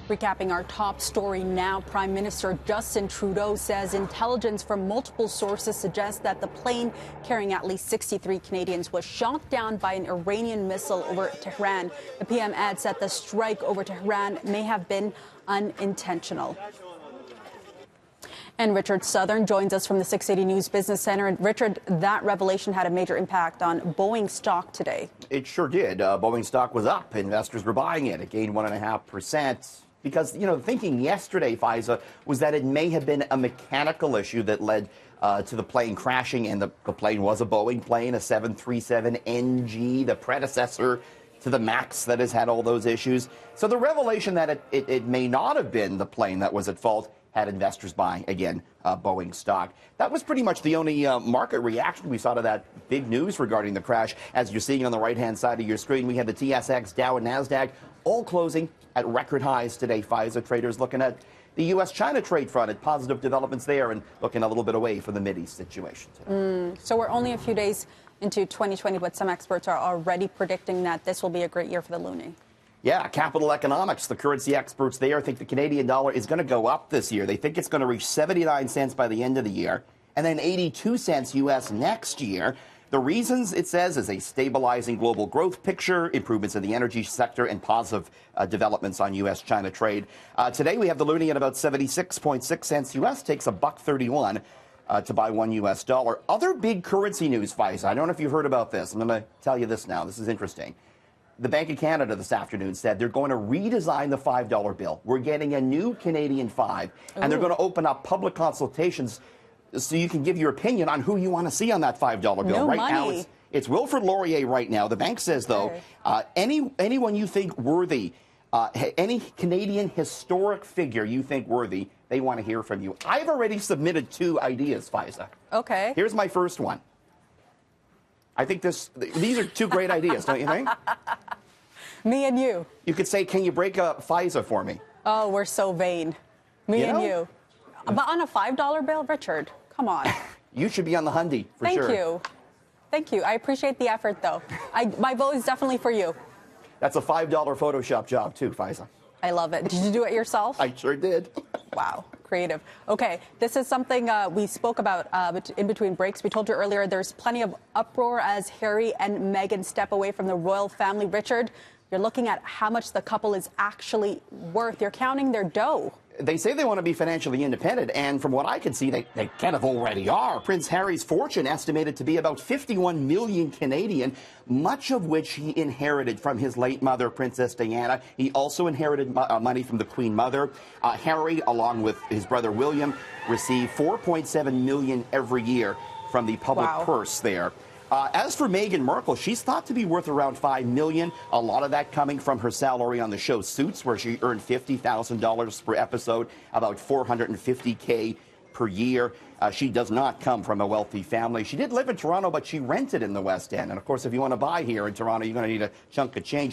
Recapping our top story now, Prime Minister Justin Trudeau says intelligence from multiple sources suggests that the plane carrying at least 63 Canadians was shot down by an Iranian missile over Tehran. The PM adds that the strike over Tehran may have been unintentional. And Richard Southern joins us from the 680 News Business Center. And Richard, that revelation had a major impact on Boeing stock today. It sure did. Boeing stock was up. Investors were buying it. It gained 1.5%. Because, you know, thinking yesterday, FISA, was that it may have been a mechanical issue that led to the plane crashing. And the plane was a Boeing plane, a 737NG, the predecessor to the MAX that has had all those issues. So the revelation that it may not have been the plane that was at fault had investors buying, again, Boeing stock. That was pretty much the only market reaction we saw to that big news regarding the crash. As you're seeing on the right-hand side of your screen, we had the TSX, Dow, and NASDAQ all closing at record highs today. FISA traders looking at the U.S.-China trade front at positive developments there and looking a little bit away from the Mideast situation today. So we're only a few days into 2020, but some experts are already predicting that this will be a great year for the loonie. Yeah, Capital Economics, the currency experts there think the Canadian dollar is going to go up this year. They think it's going to reach 79 cents by the end of the year and then 82 cents U.S. next year. The reasons, it says, is a stabilizing global growth picture, improvements in the energy sector, and positive developments on U.S.-China trade. Today, we have the loonie at about 76.6 cents U.S., takes $1.31 to buy $1 U.S. dollar. Other big currency news, FISA. I don't know if you've heard about this. I'm going to tell you this now. This is interesting. The Bank of Canada this afternoon said they're going to redesign the $5 bill. We're getting a new Canadian $5, and they're going to open up public consultations so you can give your opinion on who you want to see on that $5 bill. No right money. now, it's Wilfrid Laurier right now. The bank says, though, anyone you think worthy, any Canadian historic figure you think worthy, they want to hear from you. I've already submitted 2 ideas, FISA. Okay. Here's my first one. I think these are 2 great ideas, don't you think? Me and you. You could say, can you break a FISA for me? Oh, we're so vain. Me and you. But on a $5 bill, Richard, come on. You should be on the Hyundai, for sure. Thank you. Thank you. I appreciate the effort, though. My vote is definitely for you. That's a $5 Photoshop job, too, FISA. I love it. Did you do it yourself? I sure did. Wow. Creative. Okay, this is something we spoke about in between breaks. We told you earlier there's plenty of uproar as Harry and Meghan step away from the royal family. Richard, you're looking at how much the couple is actually worth. You're counting their dough. They say they want to be financially independent, and from what I can see, they kind of already are. Prince Harry's fortune estimated to be about 51 million Canadian, much of which he inherited from his late mother, Princess Diana. He also inherited money from the Queen Mother. Harry, along with his brother William, received 4.7 million every year from the public purse there. As for Meghan Markle, she's thought to be worth around $5 million. A lot of that coming from her salary on the show Suits, where she earned $50,000 per episode, about $450K per year. She does not come from a wealthy family. She did live in Toronto, but she rented in the West End. And, of course, if you want to buy here in Toronto, you're going to need a chunk of change.